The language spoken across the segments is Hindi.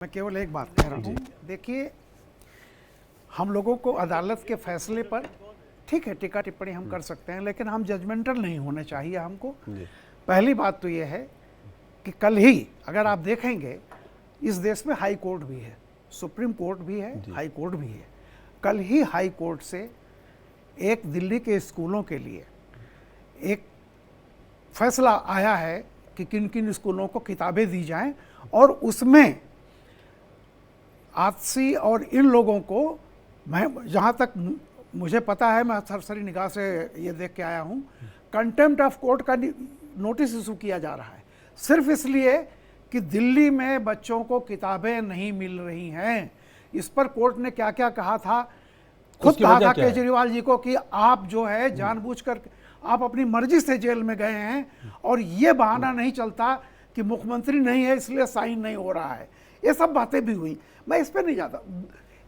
मैं केवल एक बात कह रहा हूँ। देखिए, हम लोगों को अदालत के फैसले पर ठीक है टीका टिप्पणी हम कर सकते हैं, लेकिन हम जजमेंटल नहीं होने चाहिए हमको। पहली बात तो ये है कि कल ही अगर आप देखेंगे इस देश में हाई कोर्ट भी है, सुप्रीम कोर्ट भी है, हाई कोर्ट भी है। कल ही हाई कोर्ट से एक दिल्ली के स्कूलों के लिए एक फैसला आया है कि किन किन स्कूलों को किताबें दी जाएं, और उसमें आदसी और इन लोगों को, मैं जहाँ तक मुझे पता है, मैं सरसरी निगाह से ये देख के आया हूँ, कंटेम्प्ट ऑफ कोर्ट का नोटिस इशू किया जा रहा है, सिर्फ इसलिए कि दिल्ली में बच्चों को किताबें नहीं मिल रही हैं। इस पर कोर्ट ने क्या क्या कहा था, खुद कहा था केजरीवाल जी को कि आप जो है जानबूझकर आप अपनी मर्जी से जेल में गए हैं, और ये बहाना नहीं चलता कि मुख्यमंत्री नहीं है इसलिए साइन नहीं हो रहा है। ये सब बातें भी हुई, मैं इस पर नहीं जाता।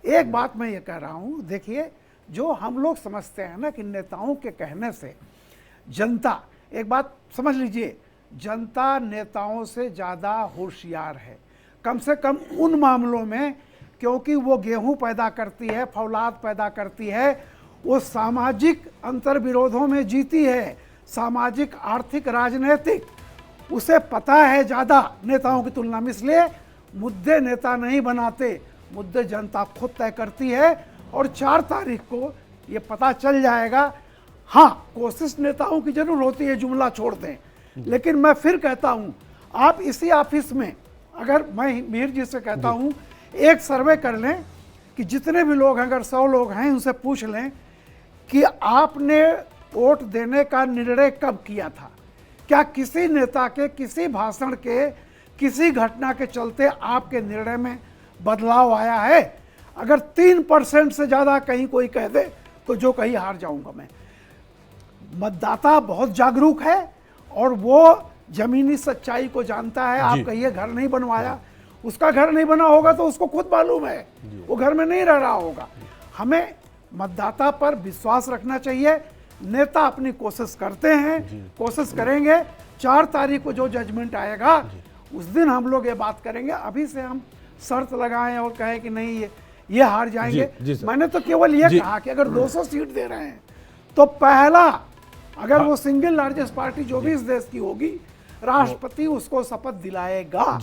एक बात मैं ये कह रहा हूँ, देखिए, जो हम लोग समझते हैं ना कि नेताओं के कहने से जनता, एक बात समझ लीजिए, जनता नेताओं से ज़्यादा होशियार है, कम से कम उन मामलों में, क्योंकि वो गेहूं पैदा करती है, फौलाद पैदा करती है, वो सामाजिक अंतर्विरोधों में जीती है, सामाजिक, आर्थिक, राजनीतिक, उसे पता है ज़्यादा नेताओं की तुलना में। इसलिए मुद्दे नेता नहीं बनाते, मुद्दे जनता खुद तय करती है, और 4 तारीख को ये पता चल जाएगा। हाँ, कोशिश नेताओं की जरूर होती है जुमला छोड़ दें, लेकिन मैं फिर कहता हूँ, आप इसी ऑफिस में, अगर मैं मीर जी से कहता हूँ, एक सर्वे कर लें कि जितने भी लोग हैं, अगर 100 लोग हैं, उनसे पूछ लें कि आपने वोट देने का निर्णय कब किया था। क्या किसी नेता के, किसी भाषण के, किसी घटना के चलते आपके निर्णय में बदलाव आया है? अगर 3% से ज़्यादा कहीं कोई कह दे तो जो कहीं हार जाऊंगा मैं। मतदाता बहुत जागरूक है और वो जमीनी सच्चाई को जानता है। आप कहिए घर नहीं बनवाया, उसका घर नहीं बना होगा तो उसको खुद मालूम है, वो घर में नहीं रह रहा होगा। हमें मतदाता पर विश्वास रखना चाहिए। नेता अपनी कोशिश करते हैं, कोशिश करेंगे। 4 तारीख को जो जजमेंट आएगा उस दिन हम लोग ये बात करेंगे। अभी से हम शर्त लगाएं और कहें कि नहीं ये हार जाएंगे। मैंने तो केवल ये कहा कि अगर 200 सीट दे रहे हैं तो पहला, अगर वो सिंगल लार्जेस्ट पार्टी जो भी इस देश की होगी, राष्ट्रपति उसको शपथ दिलाएगा।